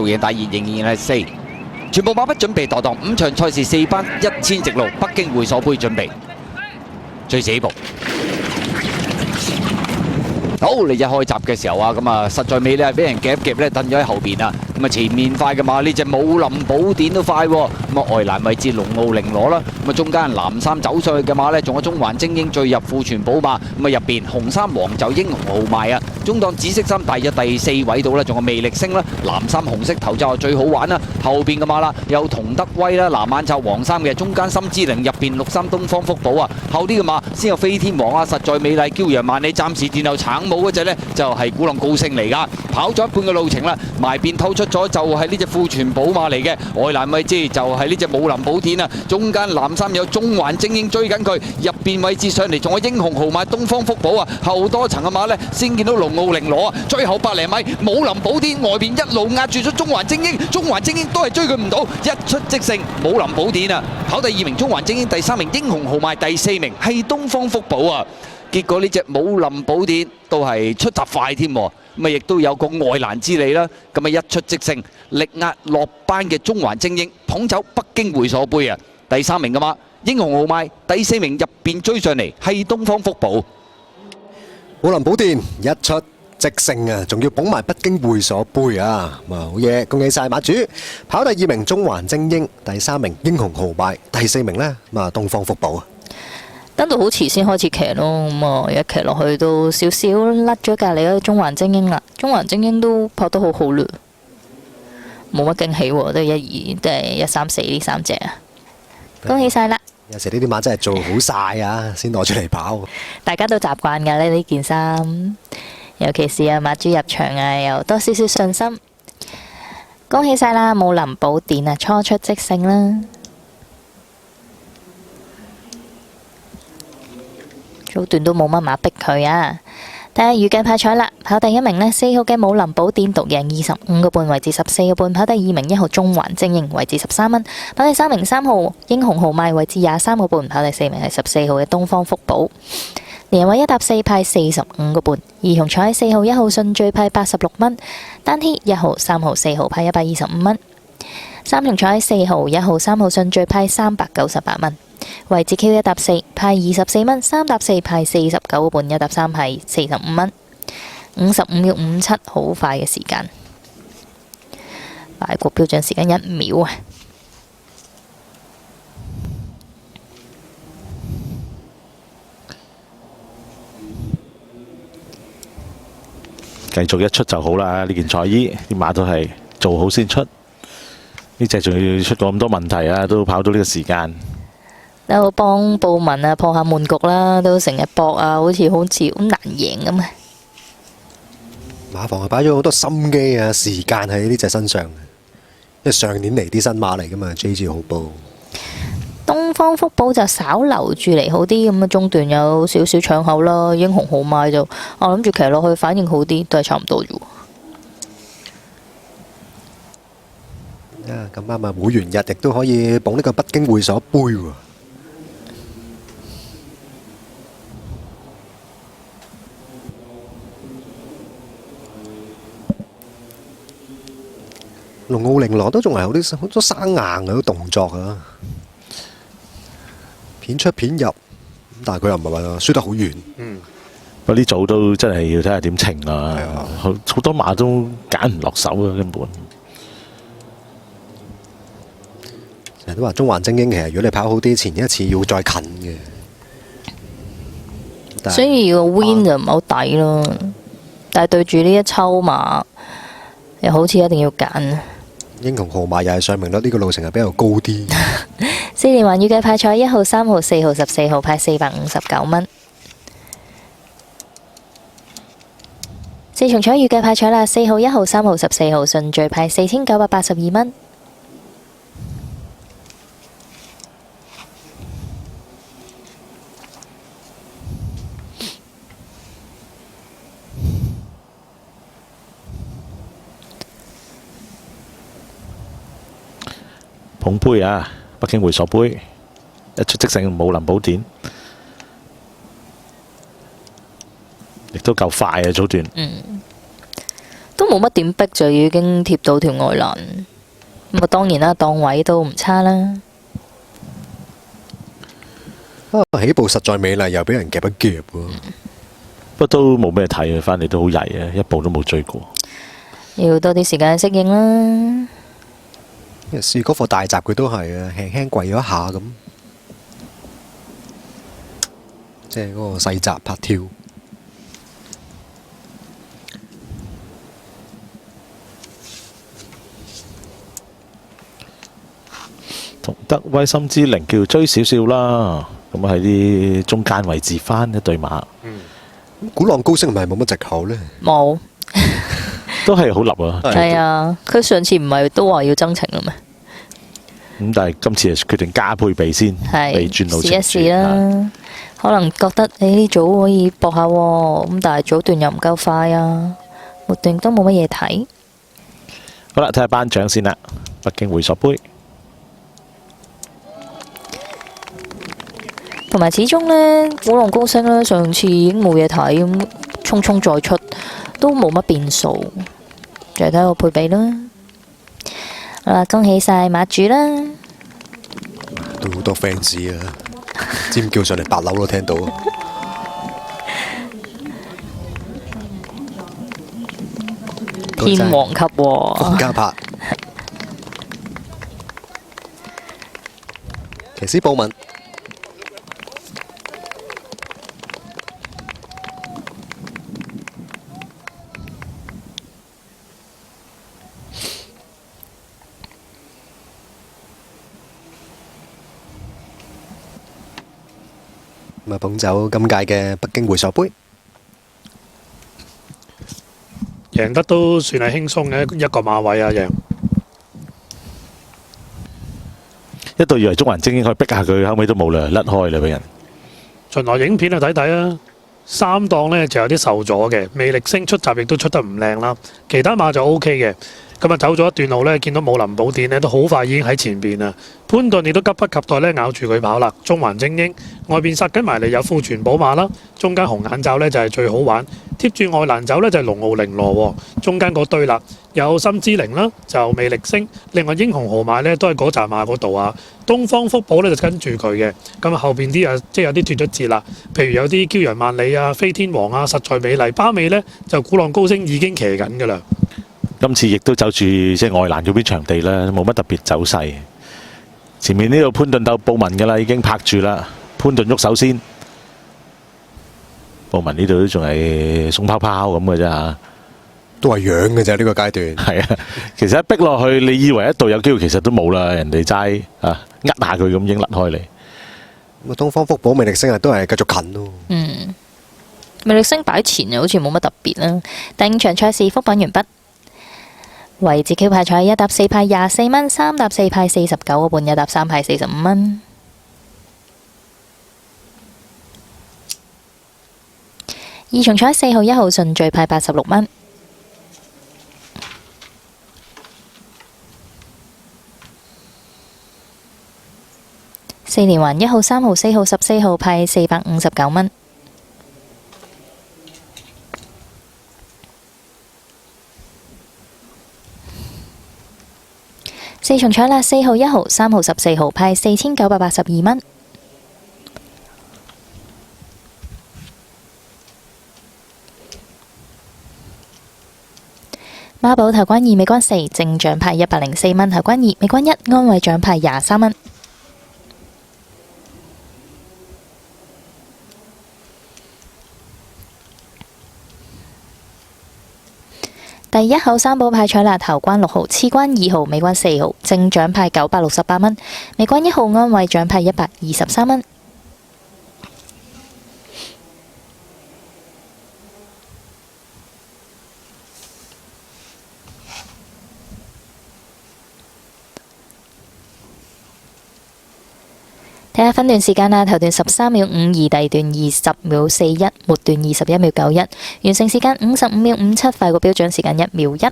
度贏大熱仍然係4。全部馬匹準備墮檔，5場賽事4班1000直路，北京會所杯準備。最死步。好，你一開閘嘅時候啊，咁啊實在尾咧俾人夾一夾咧，蹬咗喺後邊啊。咁啊前面快嘅馬呢隻武林寶典都快喎。咁啊外欄位置龍傲凌攞啦。咁啊中間藍衫走上去嘅馬呢，仲有中環精英最入庫存寶馬。咁啊入邊紅衫黃袖英雄豪邁啊。中檔紫色衫大約第4位度啦，仲有魅力星啦。藍衫紅色頭罩最好玩啦。後邊嘅馬啦有同德威啦，藍眼罩黃衫嘅，中間心之靈入邊綠衫東方福寶啊。後啲嘅馬先有飛天王啊，實在美麗驕陽萬里，暫時殿後橙帽嗰隻呢，就係古浪高升嚟㗎。跑咗一半嘅路程啦，埋邊透出咗就係呢隻庫存寶馬嚟嘅。外欄位置就係呢隻武林寶典啊。中間藍衫有中環精英追緊佢，入邊位置上嚟仲有英雄豪邁東方福寶啊。後多層嘅馬呢，先見到龍傲凌攞啊。最後100零米武林寶典外邊一路壓住咗中環精英，中環精英都係追佢唔到，一出即勝武林寶典啊。跑第2名中環精英，第3名英雄豪邁，第4名係東方福寶啊。結果呢隻武林寶典都係出閘快添，咁啊亦都有個外欄之利啦。咁啊一出即勝，力壓落班嘅中環精英，捧走北京會所杯啊！第3名嘅馬英雄豪邁，第4名入邊追上嚟係東方福寶。武林寶典一出即勝啊，仲要捧埋北京會所杯啊！咁啊好嘢，恭喜晒馬主！跑第2名中環精英，第3名英雄豪邁，第4名呢咁啊東方福寶啊！跟到好遲先開始騎咯，咁啊一騎落去都少少甩咗隔離嗰中環精英啦。中環精英都跑得好好嘞，冇乜驚喜喎，都係1、2，都係1、3、4呢3隻啊！恭喜晒啦！有時呢啲馬真係做好晒啊，先攞出嚟跑。大家都習慣㗎呢件衫，尤其是啊馬主入場啊，有多少少信心。恭喜晒啦！武林寶典啊，初出即勝啦！早段都冇乜馬逼佢啊！睇下預計派彩啦，跑第1名呢，4號嘅武林寶典獨贏25個半，位置14個半。跑第2名1號中環精英，位置13蚊。跑第3名3號英雄豪邁，位置23個半。跑第4名係14號嘅東方福寶。連位1搭4派45個半。二紅彩4號1號順序派86蚊。單 T 1號3號4號派125蚊。三重彩4號1號3號順序派398蚊。位置 Q 1搭4派24蚊，3搭4派49個半，1搭3派45蚊，55秒57，好快嘅時間，快過標準時間1秒啊！繼續一出就好啦，呢件彩衣啲馬都係做好先出，呢隻仲要出過咁多問題啊，都跑到呢個時間。都幫布文啊破下悶局啦，都成日搏啊，好似好難贏咁啊！馬房係擺咗好多心機啊，時間喺呢隻身上，因為上年嚟啲新馬嚟噶嘛 ，J.G. 好報。東方福寶就稍留住嚟好啲，咁啊中段有少少搶口啦。英雄豪邁就我諗住騎落去反應好啲，都係差唔多啫喎。咁啱啊！會員日亦都可以捧呢個北京會所杯喎。龍傲凌羅都仲係有啲好多生硬嘅啲動作啊，片出片入，但係佢又唔係話輸得好遠。不過呢組都真係要睇下點稱啊！好多馬都揀唔落手啊，根本。成日都話中環精英其實如果你跑好啲，前一次要再近嘅，所以要 win 就唔係好抵咯。但係對住呢一抽馬，又好似一定要揀。英雄豪邁又係上名率，呢個路程係比較高啲。4連環預計派彩1號、3號、4號、14號派459蚊。4重彩預計派彩啦，4號、1號、3號、14號順序派4982蚊。捧杯啊！北京會所杯一出即勝，武林寶典亦都夠快啊！早段都冇乜點逼就已經貼到條外欄。咁啊，當然啦，檔位都唔差啦。起步實在美麗，又俾人夾一夾喎。不過都冇咩睇啊，翻嚟都好曳啊，一步都冇追過。要多啲時間適應啦。試嗰課大閘佢都係啊，輕輕跪咗一下咁，即係嗰個細閘拍跳。同德威森之靈叫追少少啦，咁喺啲中間位置翻一對馬，鼓浪高升係咪冇乜藉口呢？冇，都係好立啊。係啊，佢上次唔係都話要增程啦咩？咁但係今次係決定加配備先，係嚟轉路試一試啦。可能覺得呢組可以搏下喎，咁但係早段又唔夠快啊，末段都冇乜嘢睇。好啦，睇下頒獎先啦，北京會所杯。同埋始終呢，鼓浪高升呢，上次已經冇嘢睇，咁匆匆再出都冇乜變數，就係睇個配備啦。好啦，恭喜晒馬主啦！都好多 fans 啊，尖叫上嚟8樓都聽到。天王級喎，馮家柏，騎師布文。咁啊，捧走今屆嘅北京會所杯，贏得都算係輕鬆嘅一個馬位啊！贏一度以為中環精英可以逼下佢，後尾都冇啦，甩開啦俾人。巡邏影片啊睇睇啊，三檔呢就有啲受阻嘅，魅力星出閘亦都出得唔靚啦，其他馬就 O K 嘅。咁啊走咗一段路呢，見到武林寶典呢都好快已經喺前邊啦。潘頓亦都急不及待呢咬住佢跑啦。中環精英外邊殺緊埋嚟有富全寶馬啦，中間紅眼罩呢就係最好玩，貼住外欄走呢就係龍傲玲羅喎。中間嗰堆啦，有心之靈啦，就魅力星，另外英雄豪邁呢都係嗰扎馬嗰度啊。東方福寶呢就跟住佢嘅，咁啊後邊啲啊即係有啲脫咗節啦，譬如有啲驕陽萬里啊、飛天王啊、實在美麗巴尾呢，就鼓浪高升已經騎緊㗎啦。今次亦都走住即係外欄嗰邊場地啦，冇乜特別走勢。前面呢度潘頓鬥布文㗎啦，已經拍住啦。潘頓喐手先，布文呢度都仲係鬆泡泡咁嘅啫嚇。都係樣嘅啫，呢個階段。係啊，其實一逼落去，你以為一度有機會，其實都冇啦。人哋齋啊，下佢咁已經甩開嚟。咁啊，東方福寶魅力星啊，都係繼續近咯。魅力星擺前又好似冇乜特別啦。第五場賽事複品完畢。位置 Q 派彩一搭4派24蚊，三搭4派49個半，一搭3派45蚊。二重彩4號1號順序派86蚊。4連環1號3號4號14號派459蚊。四重彩啦，4號1號3號14號派4982蚊。孖寶頭關2，尾關4，正獎派104蚊，頭關2，尾關1，安慰獎派23蚊。第一號三寶派彩啦，頭關6號，次關2號，尾關4號，正獎派968蚊，尾關1號安慰獎派123蚊。睇下分段時間啦，頭段13秒52，第二段20秒41，末段21秒91，完成時間55秒57，快過標準時間1秒1。